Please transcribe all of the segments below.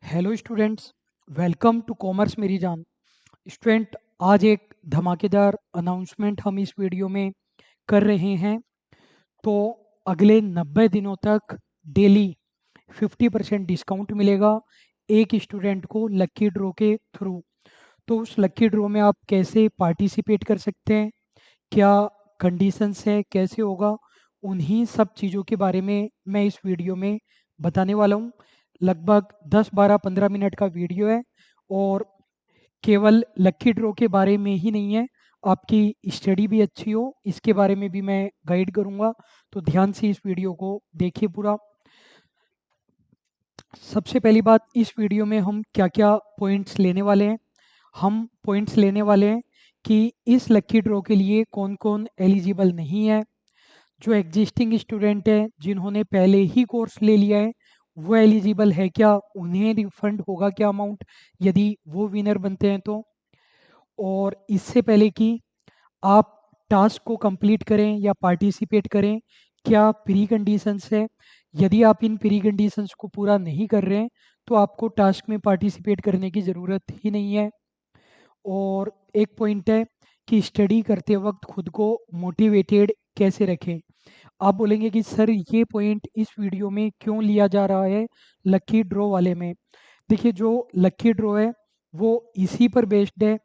Hello students, welcome to commerce मेरी जान। Student, आज एक धमाकेदार अनाउंसमेंट हम इस वीडियो में कर रहे हैं। तो अगले 90 दिनों तक डेली 50% डिस्काउंट मिलेगा एक स्टूडेंट को लकी ड्रॉ के थ्रू। तो उस लकी ड्रॉ में आप कैसे पार्टिसिपेट कर सकते हैं, क्या कंडीशंस है, कैसे होगा, उन्हीं सब चीज़ों के बारे में मैं इस वीडियो में बताने वाला हूँ। लगभग 10 12 15 मिनट का वीडियो है और केवल लकी ड्रॉ के बारे में ही नहीं है, आपकी स्टडी भी अच्छी हो इसके बारे में भी मैं गाइड करूँगा। तो ध्यान से इस वीडियो को देखिए पूरा। सबसे पहली बात, इस वीडियो में हम क्या क्या पॉइंट्स लेने वाले हैं। हम पॉइंट्स लेने वाले हैं कि इस लकी ड्रॉ के लिए कौन कौन एलिजिबल नहीं है, जो एग्जिस्टिंग स्टूडेंट है जिन्होंने पहले ही कोर्स ले लिया है वो एलिजिबल है क्या, उन्हें रिफंड होगा क्या अमाउंट यदि वो विनर बनते हैं तो। और इससे पहले कि आप टास्क को कंप्लीट करें या पार्टिसिपेट करें, क्या प्री कंडीशंस है। यदि आप इन प्री कंडीशंस को पूरा नहीं कर रहे हैं तो आपको टास्क में पार्टिसिपेट करने की ज़रूरत ही नहीं है। और एक पॉइंट है कि स्टडी करते वक्त खुद को मोटिवेटेड कैसे रखें। आप बोलेंगे कि सर ये पॉइंट इस वीडियो में क्यों लिया जा रहा है लकी ड्रॉ वाले में। देखिए, जो लकी ड्रॉ है वो इसी पर बेस्ड है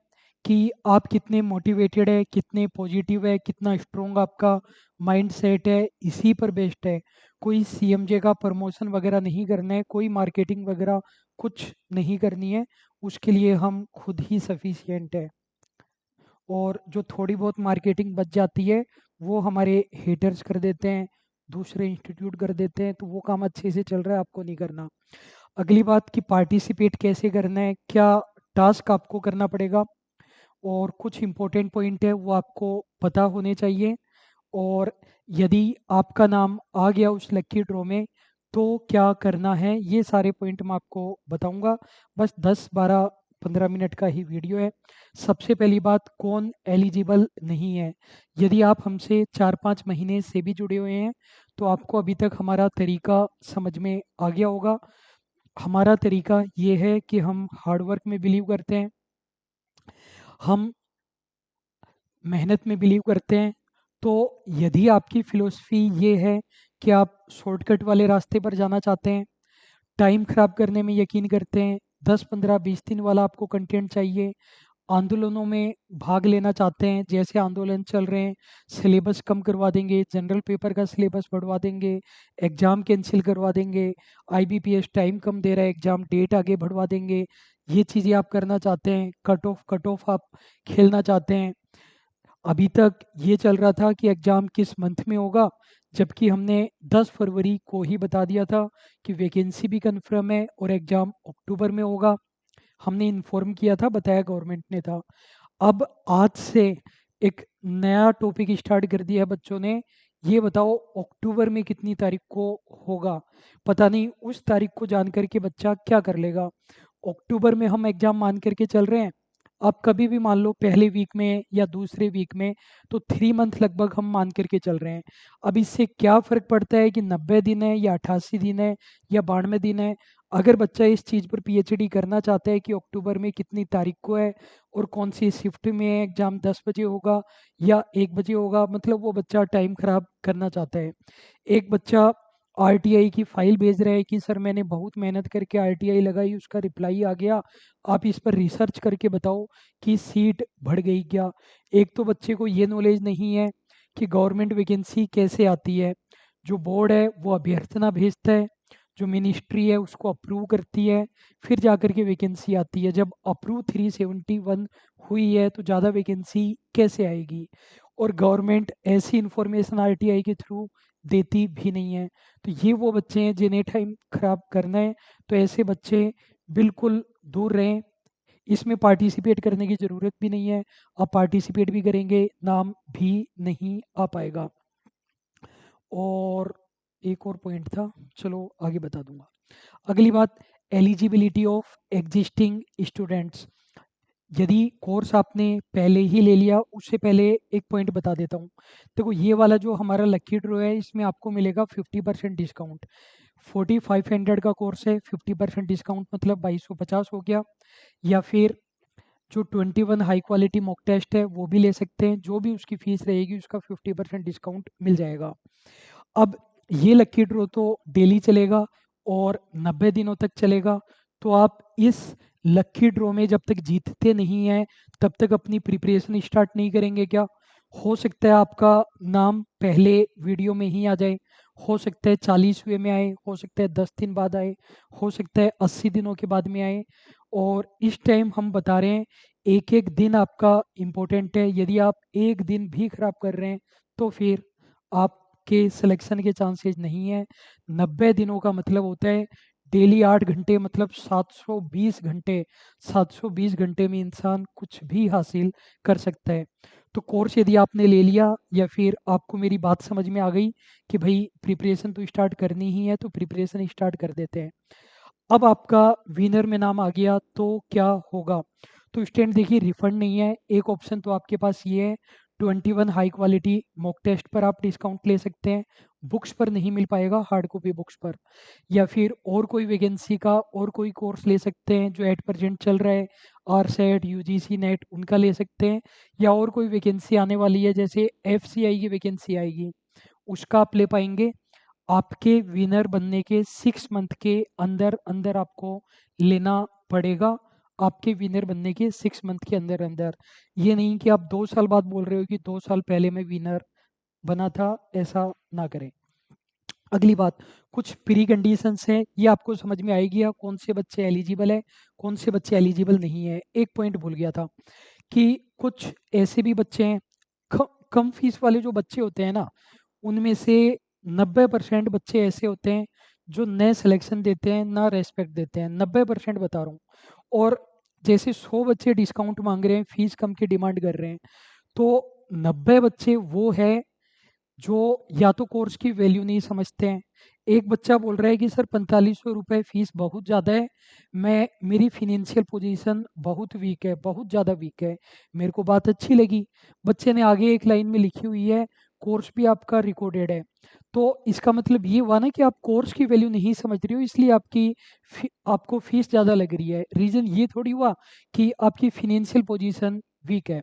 कि आप कितने मोटिवेटेड है, कितने पॉजिटिव है, कितना स्ट्रोंग आपका माइंड सेट है, इसी पर बेस्ड है। कोई सीएमजे का प्रमोशन वगैरह नहीं करना है, कोई मार्केटिंग वगैरह कुछ नहीं करनी है, उसके लिए हम खुद ही सफिशिएंट है। और जो थोड़ी बहुत मार्केटिंग बच जाती है वो हमारे हेटर्स कर देते हैं, दूसरे इंस्टीट्यूट कर देते हैं, तो वो काम अच्छे से चल रहा है, आपको नहीं करना। अगली बात कि पार्टिसिपेट कैसे करना है, क्या टास्क आपको करना पड़ेगा, और कुछ इंपॉर्टेंट पॉइंट है वो आपको पता होने चाहिए। और यदि आपका नाम आ गया उस लकी ड्रॉ में तो क्या करना है, ये सारे पॉइंट मैं आपको बताऊंगा। बस 10 12 15 मिनट का ही वीडियो है। सबसे पहली बात, कौन एलिजिबल नहीं है। यदि आप हमसे 4 5 महीने से भी जुड़े हुए हैं तो आपको अभी तक हमारा तरीका समझ में आ गया होगा। हमारा तरीका ये है कि हम हार्डवर्क में बिलीव करते हैं, हम मेहनत में बिलीव करते हैं। तो यदि आपकी फ़िलॉसफी ये है कि आप शॉर्टकट वाले रास्ते पर जाना चाहते हैं, टाइम ख़राब करने में यकीन करते हैं, 10 15 20 दिन वाला आपको कंटेंट चाहिए, आंदोलनों में भाग लेना चाहते हैं, जैसे आंदोलन चल रहे हैं, सिलेबस कम करवा देंगे, जनरल पेपर का सिलेबस बढ़वा देंगे, एग्ज़ाम कैंसिल करवा देंगे, आईबीपीएस टाइम कम दे रहा है, एग्ज़ाम डेट आगे बढ़वा देंगे, ये चीज़ें आप करना चाहते हैं, कट ऑफ आप खेलना चाहते हैं। अभी तक ये चल रहा था कि एग्ज़ाम किस मंथ में होगा, जबकि हमने 10 फरवरी को ही बता दिया था कि वैकेंसी भी कंफर्म है और एग्ज़ाम अक्टूबर में होगा। हमने इन्फॉर्म किया था, बताया गवर्नमेंट ने था। अब आज से एक नया टॉपिक स्टार्ट कर दिया है बच्चों ने। ये बताओ अक्टूबर में कितनी तारीख को होगा, पता नहीं। उस तारीख को जान करके बच्चा क्या कर लेगा। अक्टूबर में हम एग्ज़ाम मान करके चल रहे हैं, आप कभी भी मान लो पहले वीक में या दूसरे वीक में, तो 3 मंथ लगभग हम मान करके चल रहे हैं। अब इससे क्या फ़र्क पड़ता है कि 90 दिन है या 88 दिन है या 92 दिन है। अगर बच्चा इस चीज़ पर पीएचडी करना चाहता है कि अक्टूबर में कितनी तारीख को है और कौन सी शिफ्ट में है, एग्ज़ाम 10 बजे होगा या 1 बजे होगा, मतलब वो बच्चा टाइम ख़राब करना चाहता है। एक बच्चा आरटीआई की फ़ाइल भेज रहा है कि सर मैंने बहुत मेहनत करके आरटीआई लगाई, उसका रिप्लाई आ गया, आप इस पर रिसर्च करके बताओ कि सीट बढ़ गई क्या। एक तो बच्चे को ये नॉलेज नहीं है कि गवर्नमेंट वैकेंसी कैसे आती है। जो बोर्ड है वो अभ्यर्थना भेजता है, जो मिनिस्ट्री है उसको अप्रूव करती है, फिर जा कर के वैकेंसी आती है। जब अप्रूव 371 हुई है तो ज़्यादा वैकेंसी कैसे आएगी। और गवर्नमेंट ऐसी इंफॉर्मेशन आरटीआई के थ्रू देती भी नहीं है। तो ये वो बच्चे हैं जिन्हें टाइम खराब करना है, तो ऐसे बच्चे बिल्कुल दूर रहें। इसमें पार्टिसिपेट करने की ज़रूरत भी नहीं है, आप पार्टिसिपेट भी करेंगे नाम भी नहीं आ पाएगा। और एक और पॉइंट था, चलो आगे बता दूंगा। अगली बात, एलिजिबिलिटी ऑफ एग्जिस्टिंग स्टूडेंट्स। यदि कोर्स आपने पहले ही ले लिया, उससे पहले एक पॉइंट बता देता हूँ। देखो, ये वाला जो हमारा लकी ड्रॉ है इसमें आपको मिलेगा 50% डिस्काउंट। 4500 का कोर्स है, 50% डिस्काउंट मतलब 2250 हो गया। या फिर जो 21 हाई क्वालिटी मॉक टेस्ट है वो भी ले सकते हैं, जो भी उसकी फीस रहेगी उसका 50% डिस्काउंट मिल जाएगा। अब ये लकी ड्रॉ तो डेली चलेगा और 90 दिनों तक चलेगा। तो आप इस लकी ड्रॉ में जब तक जीतते नहीं हैं तब तक अपनी प्रिपरेशन स्टार्ट नहीं करेंगे क्या? हो सकता है आपका नाम पहले वीडियो में ही आ जाए, हो सकता है 40वें में आए, हो सकता है 10 दिन बाद आए, हो सकता है 80 दिनों के बाद में आए। और इस टाइम हम बता रहे हैं एक एक दिन आपका इम्पोर्टेंट है। यदि आप एक दिन भी खराब कर रहे हैं तो फिर आपके सिलेक्शन के चांसेस नहीं है। 90 दिनों का मतलब होता है डेली 8 घंटे, मतलब 720 घंटे। 720 घंटे में इंसान कुछ भी हासिल कर सकता है। तो कोर्स यदि आपने ले लिया या फिर आपको मेरी बात समझ में आ गई कि भाई प्रिपरेशन तो स्टार्ट करनी ही है, तो प्रिपरेशन स्टार्ट कर देते हैं। अब आपका विनर में नाम आ गया तो क्या होगा? तो स्टूडेंट देखिए, रिफंड नहीं है। एक ऑप्शन तो आपके पास ये है, 21 हाई क्वालिटी मॉक टेस्ट पर आप डिस्काउंट ले सकते हैं, बुक्स पर नहीं मिल पाएगा, हार्ड कॉपी बुक्स पर। या फिर और कोई वैकेंसी का और कोई कोर्स ले सकते हैं जो एट प्रेजेंट चल रहा है, आर सेट, यूजीसी नेट, उनका ले सकते हैं। या और कोई वैकेंसी आने वाली है जैसे एफसीआई की वैकेंसी आएगी, उसका आप ले पाएंगे। आपके विनर बनने के 6 मंथ के अंदर अंदर आपको लेना पड़ेगा। आपके विनर बनने के 6 मंथ के अंदर अंदर, ये नहीं कि आप 2 साल बाद बोल रहे हो कि 2 साल पहले मैं विनर बना था, ऐसा ना करें। अगली बात, कुछ प्री कंडीशंस हैं, ये आपको समझ में आएगी या कौन से बच्चे एलिजिबल है, कौन से बच्चे एलिजिबल नहीं है। एक पॉइंट भूल गया था कि कुछ ऐसे भी बच्चे हैं, कम फीस वाले जो बच्चे होते हैं ना, उनमें से 90% बच्चे ऐसे होते हैं जो न सिलेक्शन देते हैं ना रेस्पेक्ट देते हैं। 90% बता रहा हूँ। और जैसे 100 बच्चे डिस्काउंट मांग रहे हैं, फीस कम की डिमांड कर रहे हैं, तो 90 बच्चे वो है जो या तो कोर्स की वैल्यू नहीं समझते हैं। एक बच्चा बोल रहा है कि सर 4500 रुपये फीस बहुत ज़्यादा है, मैं मेरी फिनेंशियल पोजीशन बहुत वीक है, बहुत ज़्यादा वीक है। मेरे को बात अच्छी लगी। बच्चे ने आगे एक लाइन में लिखी हुई है, कोर्स भी आपका रिकॉर्डेड है। तो इसका मतलब ये हुआ ना कि आप कोर्स की वैल्यू नहीं समझ रहे हो, इसलिए आपको फीस ज़्यादा लग रही है। रीज़न ये थोड़ी हुआ कि आपकी फिनेंशियल पोजीशन वीक है।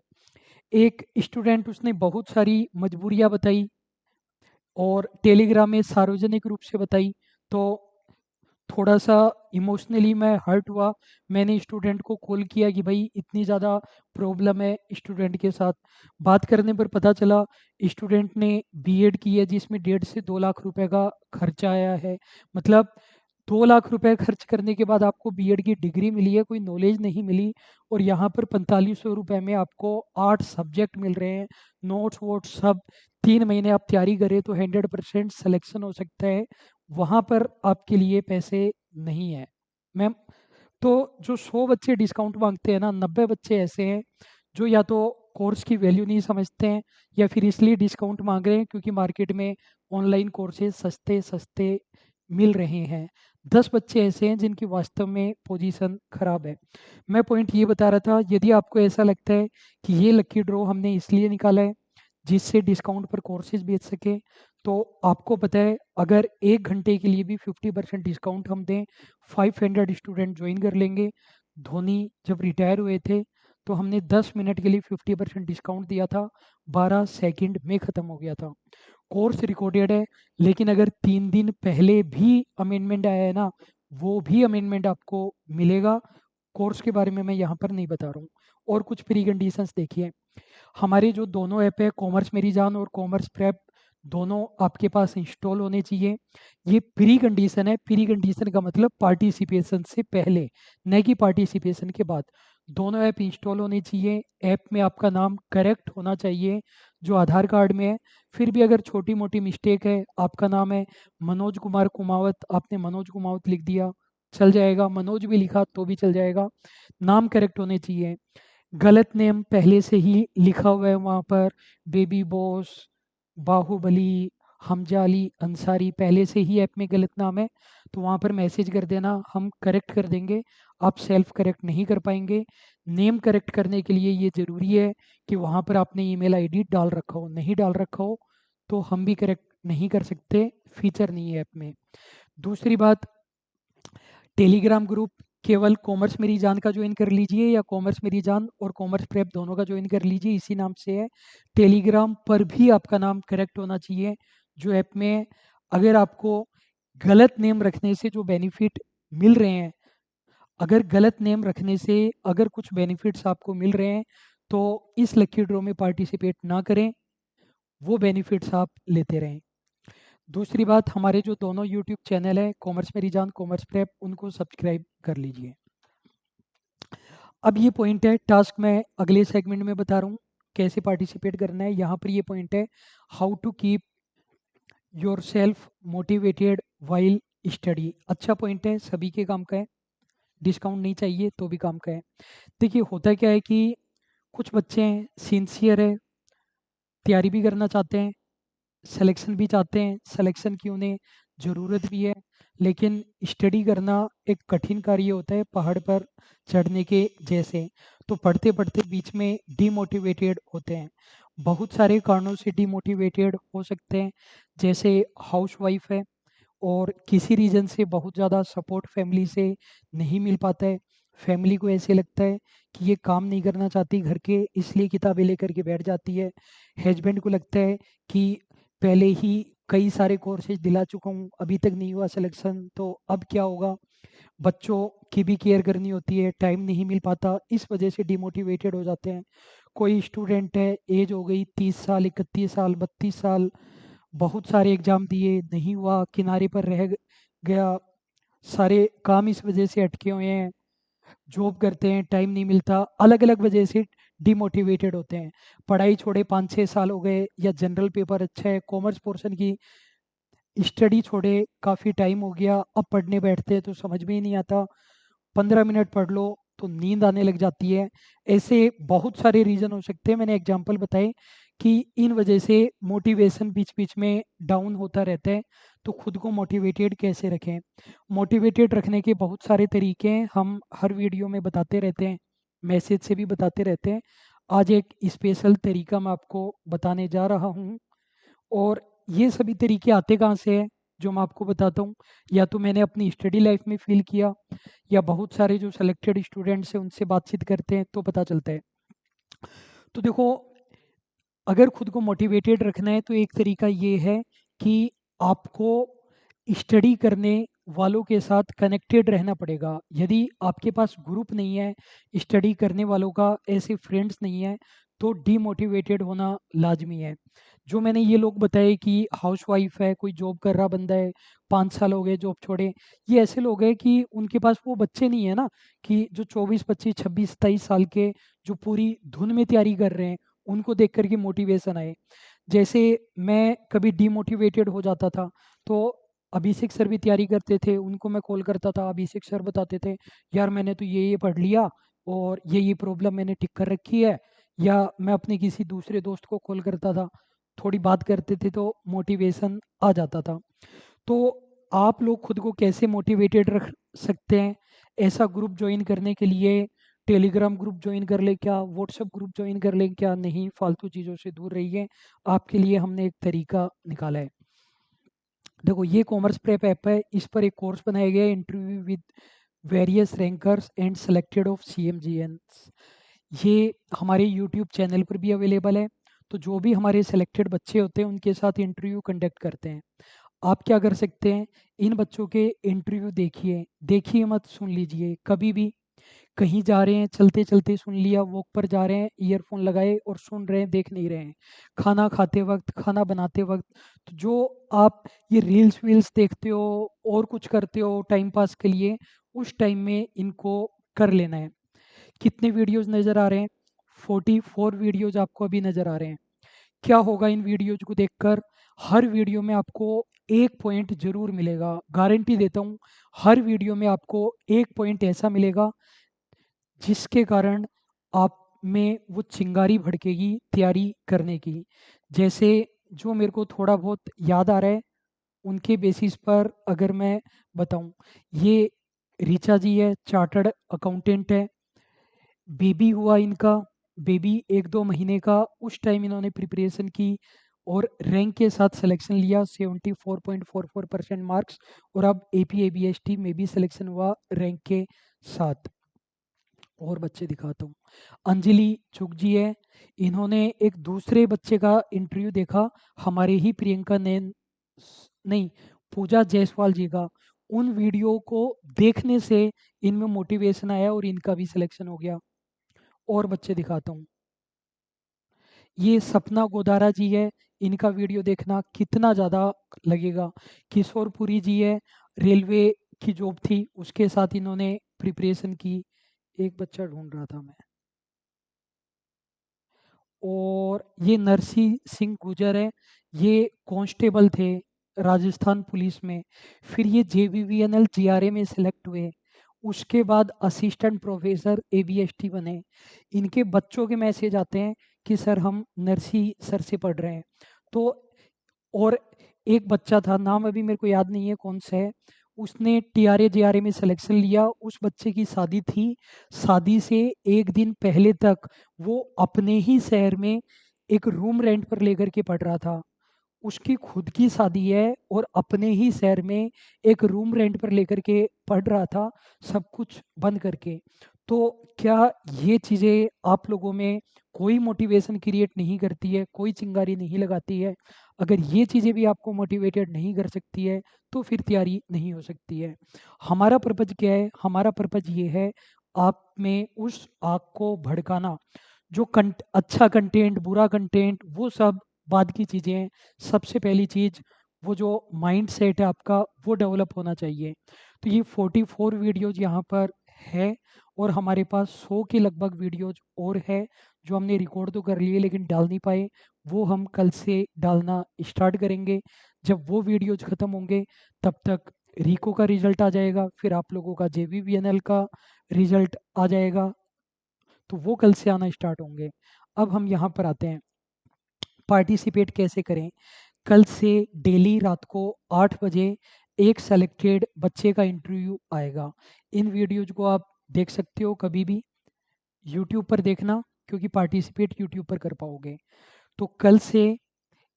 एक स्टूडेंट, उसने बहुत सारी मजबूरियां बताई और टेलीग्राम में सार्वजनिक रूप से बताई, तो थोड़ा सा इमोशनली मैं हर्ट हुआ। मैंने स्टूडेंट को कॉल किया कि भाई इतनी ज़्यादा प्रॉब्लम है स्टूडेंट के साथ। बात करने पर पता चला स्टूडेंट ने बीएड की है जिसमें 1.5 से 2 लाख रुपए का खर्चा आया है। मतलब 2 लाख रुपए खर्च करने के बाद आपको बीएड की डिग्री मिली है, कोई नॉलेज नहीं मिली। और यहाँ पर 4500 रुपये में आपको 8 सब्जेक्ट मिल रहे हैं, नोट्स वोट्स सब। 3 महीने आप तैयारी करें तो 100% सिलेक्शन हो सकता है। वहाँ पर आपके लिए पैसे नहीं है मैम। तो जो 100 बच्चे डिस्काउंट मांगते हैं ना, 90 बच्चे ऐसे हैं जो या तो कोर्स की वैल्यू नहीं समझते हैं या फिर इसलिए डिस्काउंट मांग रहे हैं क्योंकि मार्केट में ऑनलाइन कोर्सेज सस्ते सस्ते मिल रहे हैं। 10 बच्चे ऐसे हैं जिनकी वास्तव में पोजीशन खराब है। मैं पॉइंट ये बता रहा था, यदि आपको ऐसा लगता है कि ये लकी ड्रॉ हमने इसलिए निकाला है जिससे डिस्काउंट पर कोर्सेज बेच सके, तो आपको पता है अगर 1 घंटे के लिए भी 50% डिस्काउंट हम दें, 500 स्टूडेंट ज्वाइन कर लेंगे। धोनी जब रिटायर हुए थे तो हमने 10 मिनट के लिए 50% डिस्काउंट दिया था, 12 सेकंड में ख़त्म हो गया था। कोर्स रिकॉर्डेड है, लेकिन अगर 3 दिन पहले भी अमेंडमेंट आया है ना, वो भी अमेंडमेंट आपको मिलेगा। कोर्स के बारे में मैं यहाँ पर नहीं बता रहा हूँ। और कुछ प्री कंडीशंस देखिए, हमारे जो दोनों ऐप है, कॉमर्स मेरी जान और कॉमर्स प्रेप, दोनों आपके पास इंस्टॉल होने चाहिए। ये प्री कंडीशन है, प्री कंडीशन का मतलब पार्टिसिपेशन से पहले, न कि पार्टिसिपेशन के बाद। दोनों ऐप इंस्टॉल होने चाहिए। ऐप में आपका नाम करेक्ट होना चाहिए जो आधार कार्ड में है। फिर भी अगर छोटी मोटी मिस्टेक है, आपका नाम है मनोज कुमार कुमावत, आपने मनोज कुमावत लिख दिया, चल जाएगा। मनोज भी लिखा तो भी चल जाएगा। नाम करेक्ट होने चाहिए। गलत नेम पहले से ही लिखा हुआ है वहाँ पर, बेबी बॉस, बाहुबली, हमजा अली अंसारी, पहले से ही ऐप में गलत नाम है, तो वहाँ पर मैसेज कर देना, हम करेक्ट कर देंगे। आप सेल्फ करेक्ट नहीं कर पाएंगे। नेम करेक्ट करने के लिए ये ज़रूरी है कि वहाँ पर आपने ईमेल आईडी डाल रखा हो, नहीं डाल रखा हो तो हम भी करेक्ट नहीं कर सकते, फीचर नहीं है ऐप में। दूसरी बात, टेलीग्राम ग्रुप केवल कॉमर्स मेरी जान का ज्वाइन कर लीजिए, या कॉमर्स मेरी जान और कॉमर्स प्रेप दोनों का ज्वाइन कर लीजिए, इसी नाम से है। टेलीग्राम पर भी आपका नाम करेक्ट होना चाहिए जो ऐप में है। अगर आपको गलत नेम रखने से जो बेनिफिट मिल रहे हैं, अगर गलत नेम रखने से अगर कुछ बेनिफिट्स आपको मिल रहे हैं, तो इस लकी ड्रॉ में पार्टिसिपेट ना करें, वो बेनिफिट्स आप लेते रहें। दूसरी बात, हमारे जो दोनों यूट्यूब चैनल है, कॉमर्स मेरी जान, कॉमर्स प्रेप, उनको सब्सक्राइब कर लीजिए। अब ये पॉइंट है, टास्क मैं अगले सेगमेंट में बता रहा हूँ कैसे पार्टिसिपेट करना है। यहाँ पर ये पॉइंट है, how to keep yourself motivated while study. अच्छा पॉइंट है, सभी के काम का है, डिस्काउंट नहीं चाहिए तो भी काम का है। देखिए होता क्या है कि कुछ बच्चे हैं सिंसियर है, तैयारी भी करना चाहते हैं, सिलेक्शन भी चाहते हैं, सिलेक्शन की उन्हें ज़रूरत भी है, लेकिन स्टडी करना एक कठिन कार्य होता है पहाड़ पर चढ़ने के जैसे। तो पढ़ते पढ़ते बीच में डीमोटिवेटेड होते हैं, बहुत सारे कारणों से डीमोटिवेटेड हो सकते हैं, जैसे हाउसवाइफ है और किसी रीज़न से बहुत ज़्यादा सपोर्ट फैमिली से नहीं मिल पाता है। फैमिली को ऐसे लगता है कि ये काम नहीं करना चाहती घर के, इसलिए किताबें लेकर के बैठ जाती है। हस्बैंड को लगता है कि पहले ही कई सारे कोर्सेज दिला चुका हूँ, अभी तक नहीं हुआ सिलेक्शन, तो अब क्या होगा। बच्चों की भी केयर करनी होती है, टाइम नहीं मिल पाता, इस वजह से डिमोटिवेटेड हो जाते हैं। कोई स्टूडेंट है, एज हो गई 30 साल, 31 साल, 32 साल, बहुत सारे एग्जाम दिए, नहीं हुआ, किनारे पर रह गया, सारे काम इस वजह से अटके हुए हैं, जॉब करते हैं, टाइम नहीं मिलता, अलग अलग वजह से डिमोटिवेटेड होते हैं। पढ़ाई छोड़े 5-6 साल हो गए, या जनरल पेपर अच्छा है, कॉमर्स पोर्शन की स्टडी छोड़े काफ़ी टाइम हो गया, अब पढ़ने बैठते हैं तो समझ में ही नहीं आता, 15 मिनट पढ़ लो तो नींद आने लग जाती है। ऐसे बहुत सारे रीज़न हो सकते हैं, मैंने एग्जांपल बताए कि इन वजह से मोटिवेशन बीच बीच में डाउन होता रहता है। तो खुद को मोटिवेटेड कैसे रखें। मोटिवेटेड रखने के बहुत सारे तरीके हैं, हम हर वीडियो में बताते रहते हैं, मैसेज से भी बताते रहते हैं। आज एक स्पेशल तरीका मैं आपको बताने जा रहा हूँ, और ये सभी तरीके आते कहाँ से हैं जो मैं आपको बताता हूँ। या तो मैंने अपनी स्टडी लाइफ में फील किया, या बहुत सारे जो सेलेक्टेड स्टूडेंट्स हैं उनसे बातचीत करते हैं तो पता चलता है। तो देखो, अगर खुद को मोटिवेटेड रखना है तो एक तरीका ये है कि आपको स्टडी करने वालों के साथ कनेक्टेड रहना पड़ेगा। यदि आपके पास ग्रुप नहीं है स्टडी करने वालों का, ऐसे फ्रेंड्स नहीं है, तो डीमोटिवेटेड होना लाजमी है। जो मैंने ये लोग बताए कि हाउसवाइफ है, कोई जॉब कर रहा बंदा है, 5 साल हो गए जॉब छोड़े, ये ऐसे लोग हैं कि उनके पास वो बच्चे नहीं है ना, कि जो 24, 25, 26, 27 साल के जो पूरी धुन में तैयारी कर रहे हैं, उनको देख कर के मोटिवेशन आए। जैसे मैं कभी डीमोटिवेटेड हो जाता था, तो अभिषेक सर भी तैयारी करते थे, उनको मैं कॉल करता था, अभिषेक सर बताते थे, यार मैंने तो ये पढ़ लिया और ये प्रॉब्लम मैंने टिक कर रखी है। या मैं अपने किसी दूसरे दोस्त को कॉल करता था, थोड़ी बात करते थे तो मोटिवेशन आ जाता था। तो आप लोग खुद को कैसे मोटिवेटेड रख सकते हैं, ऐसा ग्रुप ज्वाइन करने के लिए टेलीग्राम ग्रुप ज्वाइन कर ले क्या, व्हाट्सएप ग्रुप ज्वाइन कर ले क्या, नहीं, फालतू चीज़ों से दूर रहिए। आपके लिए हमने एक तरीका निकाला है। देखो, ये कॉमर्स प्रेप ऐप है, इस पर एक कोर्स बनाया गया है, interview with various rankers and selected of CMGNs। ये हमारे यूट्यूब चैनल पर भी अवेलेबल है। तो जो भी हमारे सेलेक्टेड बच्चे होते हैं उनके साथ इंटरव्यू कंडक्ट करते हैं। आप क्या कर सकते हैं, इन बच्चों के इंटरव्यू देखिए, देखिए मत, सुन लीजिए। कभी भी कहीं जा रहे हैं, चलते चलते सुन लिया, वॉक पर जा रहे हैं, ईयरफोन लगाए और सुन रहे हैं, देख नहीं रहे हैं। खाना खाते वक्त, खाना बनाते वक्त, तो जो आप ये रील्स वील्स देखते हो और कुछ करते हो टाइम पास के लिए, उस टाइम में इनको कर लेना है। कितने वीडियोस नज़र आ रहे हैं, 44 वीडियोस आपको अभी नज़र आ रहे हैं। क्या होगा इन वीडियोज को देखकर, हर वीडियो में आपको एक पॉइंट जरूर मिलेगा, गारंटी देता हूँ। हर वीडियो में आपको एक पॉइंट ऐसा मिलेगा जिसके कारण आप में वो चिंगारी भड़केगी तैयारी करने की। जैसे जो मेरे को थोड़ा बहुत याद आ रहा है, उनके बेसिस पर अगर मैं बताऊं, ये ऋचा जी है, चार्टर्ड अकाउंटेंट है, बेबी हुआ इनका, बेबी 1-2 महीने का, उस टाइम इन्होंने प्रिपरेशन की और रैंक के साथ सिलेक्शन लिया 74.44% मार्क्स, और अब AP ABST में भी सिलेक्शन हुआ रैंक के साथ। और बच्चे दिखाता हूँ। अंजलि चुग जी है, इन्होंने एक दूसरे बच्चे का इंटरव्यू देखा, हमारे ही प्रियंका नैन नहीं, पूजा जायसवाल जी का। उन वीडियो को देखने से इनमें मोटिवेशन आया और इनका भी सिलेक्शन हो गया। और बच्चे दिखाता हूँ। ये सपना गोदारा जी है, इनका वीडियो देखना कितना ज़्यादा लगेगा। किशोर पुरी जी है, रेलवे की जॉब थी, उसके साथ इन्होंने प्रिपरेशन की। एक बच्चा ढूंढ रहा था मैं। और ये नरसी सिंह गुजर है, ये कांस्टेबल थे राजस्थान पुलिस में, फिर ये JVVNL GRA में सिलेक्ट हुए, उसके बाद असिस्टेंट प्रोफेसर ABST बने। इनके बच्चों के मैसेज आते हैं कि सर हम नरसी सर से पढ़ रहे हैं। तो और एक बच्चा था, नाम अभी मेरे को याद नहीं है कौन सा है, उसने TRA JRA में सिलेक्शन लिया, उस बच्चे की शादी थी, शादी से एक दिन पहले तक वो अपने ही शहर में एक रूम रेंट पर लेकर के पढ़ रहा था। उसकी खुद की शादी है और अपने ही शहर में एक रूम रेंट पर लेकर के पढ़ रहा था, सब कुछ बंद करके। तो क्या ये चीज़ें आप लोगों में कोई मोटिवेशन क्रिएट नहीं करती है, कोई चिंगारी नहीं लगाती है? अगर ये चीज़ें भी आपको मोटिवेटेड नहीं कर सकती है, तो फिर तैयारी नहीं हो सकती है। हमारा पर्पज क्या है? हमारा पर्पज ये है, आप में उस आग को भड़काना। जो अच्छा कंटेंट, बुरा कंटेंट, वो सब बाद की चीज़ें हैं। सबसे पहली चीज़, वो जो माइंड सेट है आपका, वो डेवलप होना चाहिए। तो ये 44 वीडियोज यहाँ पर है, और हमारे पास 100 के लगभग वीडियोज और है, जो हमने रिकॉर्ड तो कर लिए लेकिन डाल नहीं पाए। वो हम कल से डालना स्टार्ट करेंगे। जब वो वीडियोज ख़त्म होंगे, तब तक रिको का रिजल्ट आ जाएगा, फिर आप लोगों का JVVNL का रिजल्ट आ जाएगा, तो वो कल से आना स्टार्ट होंगे। अब हम यहाँ पर आते हैं, पार्टिसिपेट कैसे करें। कल से डेली रात को 8 बजे एक सेलेक्टेड बच्चे का इंटरव्यू आएगा। इन वीडियोज को आप देख सकते हो कभी भी, यूट्यूब पर देखना, क्योंकि पार्टिसिपेट यूट्यूब पर कर पाओगे। तो कल से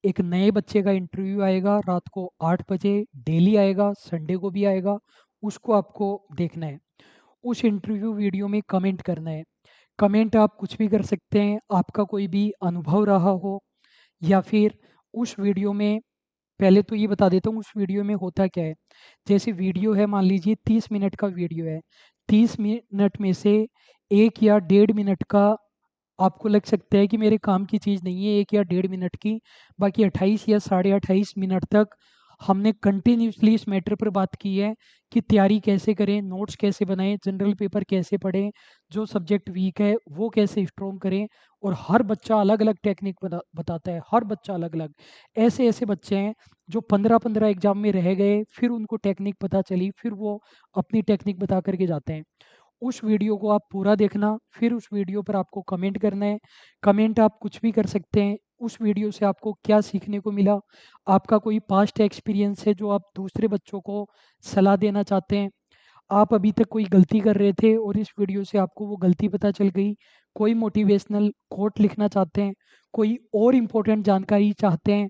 एक नए बच्चे का इंटरव्यू आएगा रात को 8 बजे, डेली आएगा, संडे को भी आएगा। उसको आपको देखना है। उस इंटरव्यू वीडियो में कमेंट करना है। कमेंट आप कुछ भी कर सकते हैं, आपका कोई भी अनुभव रहा हो, या फिर उस वीडियो में, पहले तो ये बता देता हूँ उस वीडियो में होता क्या है। जैसे वीडियो है, मान लीजिए 30 मिनट का वीडियो है, 30 मिनट में से 1 या 1.5 मिनट का आपको लग सकता है कि मेरे काम की चीज़ नहीं है, 1 या 1.5 मिनट की, बाकी 28 या 28.5 मिनट तक हमने कंटिन्यूसली इस मैटर पर बात की है कि तैयारी कैसे करें, नोट्स कैसे बनाएं, जनरल पेपर कैसे पढ़ें, जो सब्जेक्ट वीक है वो कैसे स्ट्रॉन्ग करें। और हर बच्चा अलग अलग टेक्निक बताता है, हर बच्चा अलग अलग। ऐसे ऐसे बच्चे हैं जो 15-15 एग्जाम में रह गए, फिर उनको टेक्निक पता चली, फिर वो अपनी टेक्निक बता करके जाते हैं। उस वीडियो को आप पूरा देखना, फिर उस वीडियो पर आपको कमेंट करना है। कमेंट आप कुछ भी कर सकते हैं, उस वीडियो से आपको क्या सीखने को मिला, आपका कोई पास्ट एक्सपीरियंस है जो आप दूसरे बच्चों को सलाह देना चाहते हैं, आप अभी तक कोई गलती कर रहे थे और इस वीडियो से आपको वो गलती पता चल गई, कोई मोटिवेशनल कोट लिखना चाहते हैं, कोई और इम्पोर्टेंट जानकारी चाहते हैं,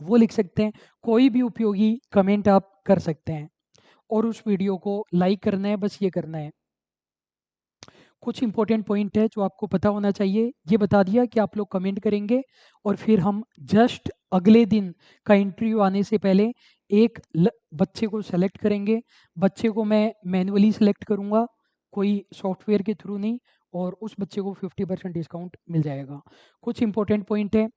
वो लिख सकते हैं। कोई भी उपयोगी कमेंट आप कर सकते हैं, और उस वीडियो को लाइक करना है, बस ये करना है। कुछ इंपॉर्टेंट पॉइंट है जो आपको पता होना चाहिए, ये बता दिया कि आप लोग कमेंट करेंगे, और फिर हम जस्ट अगले दिन का इंटरव्यू आने से पहले एक बच्चे को सेलेक्ट करेंगे। बच्चे को मैं मैन्युअली सेलेक्ट करूंगा, कोई सॉफ्टवेयर के थ्रू नहीं, और उस बच्चे को 50% डिस्काउंट मिल जाएगा। कुछ इंपॉर्टेंट पॉइंट है,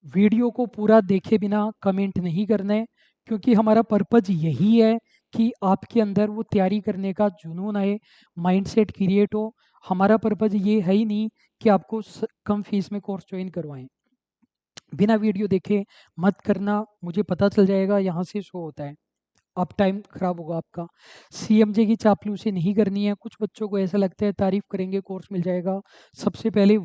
वीडियो को पूरा देखे बिना कमेंट नहीं करना है, क्योंकि हमारा पर्पज यही है कि आपके अंदर वो तैयारी करने का जुनून आए, माइंडसेट क्रिएट हो। हमारा पर्पज ये है ही नहीं कि आपको कम फीस में कोर्स ज्वाइन करवाएं। बिना वीडियो देखे मत करना, मुझे पता चल जाएगा यहाँ से शो होता है, अब टाइम खराब होगा आपका। CMJ की चापलूसी नहीं करनी है। कुछ बच्चों को ऐसा लगता है तारीफ करेंगे कोर्स मिल जाएगा, सबसे पहले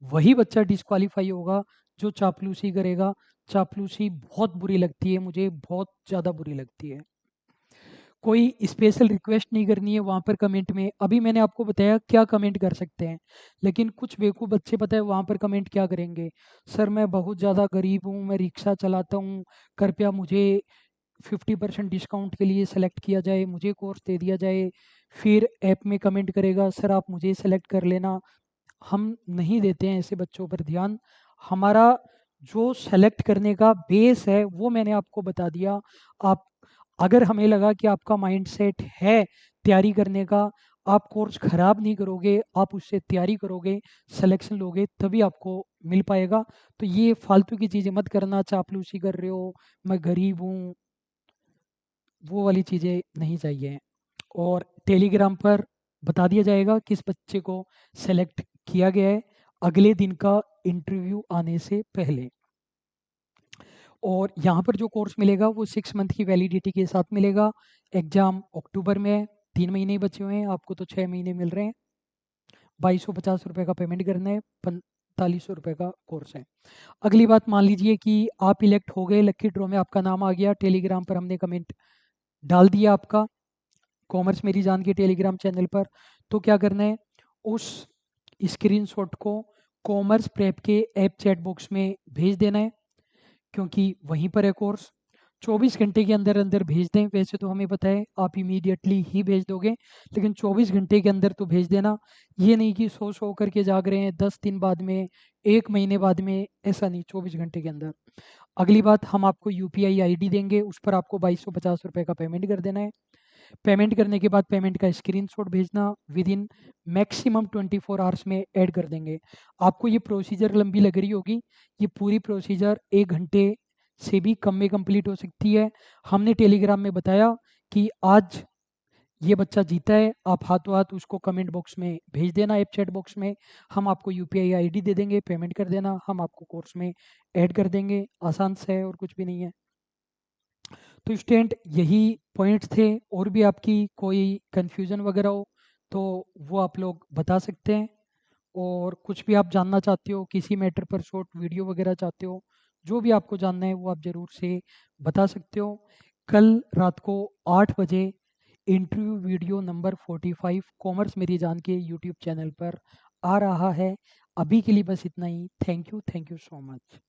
वही बच्चा डिस्क्वालीफाई होगा जो चापलूसी करेगा। चापलूसी बहुत बुरी लगती है, मुझे बहुत ज़्यादा बुरी लगती है। कोई स्पेशल रिक्वेस्ट नहीं करनी है वहाँ पर कमेंट में। अभी मैंने आपको बताया क्या कमेंट कर सकते हैं, लेकिन कुछ बेवकूफ़ बच्चे पता है वहाँ पर कमेंट क्या करेंगे, सर मैं बहुत ज़्यादा गरीब हूँ, मैं रिक्शा चलाता हूँ, कृपया मुझे 50% डिस्काउंट के लिए सेलेक्ट किया जाए, मुझे कोर्स दे दिया जाए। फिर ऐप में कमेंट करेगा, सर आप मुझे सेलेक्ट कर लेना। हम नहीं देते हैं ऐसे बच्चों पर ध्यान। हमारा जो सेलेक्ट करने का बेस है वो मैंने आपको बता दिया। आप अगर हमें लगा कि आपका माइंडसेट है तैयारी करने का, आप कोर्स ख़राब नहीं करोगे, आप उससे तैयारी करोगे, सिलेक्शन लोगे, तभी आपको मिल पाएगा। तो ये फालतू की चीज़ें मत करना, चापलूसी कर रहे हो, मैं गरीब हूँ, वो वाली चीज़ें नहीं चाहिए। और टेलीग्राम पर बता दिया जाएगा किस बच्चे को सेलेक्ट किया गया है अगले दिन का इंटरव्यू आने से पहले। और यहाँ पर जो कोर्स मिलेगा वो 6 मंथ की वैलिडिटी के साथ मिलेगा। एग्ज़ाम अक्टूबर में है, 3 महीने ही बचे हुए हैं, आपको तो 6 महीने मिल रहे हैं। 2250 रुपये का पेमेंट करना है, 4500 रुपये का कोर्स है। अगली बात, मान लीजिए कि आप इलेक्ट हो गए, लक्की ड्रॉ में आपका नाम आ गया, टेलीग्राम पर हमने कमेंट डाल दिया आपका, कॉमर्स मेरी जान के टेलीग्राम चैनल पर। तो क्या करना है, उस स्क्रीनशॉट को कॉमर्स प्रेप के ऐप चैट बॉक्स में भेज देना है, क्योंकि वहीं पर है कोर्स। 24 घंटे के अंदर अंदर भेज दें, वैसे तो हमें पता है आप इमीडिएटली ही भेज दोगे, लेकिन 24 घंटे के अंदर तो भेज देना। ये नहीं कि सो करके जाग रहे हैं 10 दिन बाद में, 1 महीने बाद में, ऐसा नहीं, 24 घंटे के अंदर। अगली बात, हम आपको यूपीआई आईडी देंगे, उस पर आपको 2250 रुपये का पेमेंट कर देना है। पेमेंट करने के बाद पेमेंट का स्क्रीनशॉट भेजना, विद इन मैक्सिमम 24 आवर्स में ऐड कर देंगे। आपको ये प्रोसीजर लंबी लग रही होगी, ये पूरी प्रोसीजर 1 घंटे से भी कम में कंप्लीट हो सकती है। हमने टेलीग्राम में बताया कि आज ये बच्चा जीता है, आप हाथों हाथ उसको कमेंट बॉक्स में भेज देना, ऐप चैट बॉक्स में। हम आपको यूपीआई आईडी दे देंगे, पेमेंट कर देना, हम आपको कोर्स में ऐड कर देंगे। आसान से है और कुछ भी नहीं है। तो स्टूडेंट, यही पॉइंट्स थे। और भी आपकी कोई कन्फ्यूज़न वगैरह हो तो वो आप लोग बता सकते हैं। और कुछ भी आप जानना चाहते हो, किसी मैटर पर शॉर्ट वीडियो वगैरह चाहते हो, जो भी आपको जानना है वो आप ज़रूर से बता सकते हो। कल रात को 8 बजे इंटरव्यू वीडियो नंबर 45 कॉमर्स मेरी जान के यूट्यूब चैनल पर आ रहा है। अभी के लिए बस इतना ही। Thank you so much.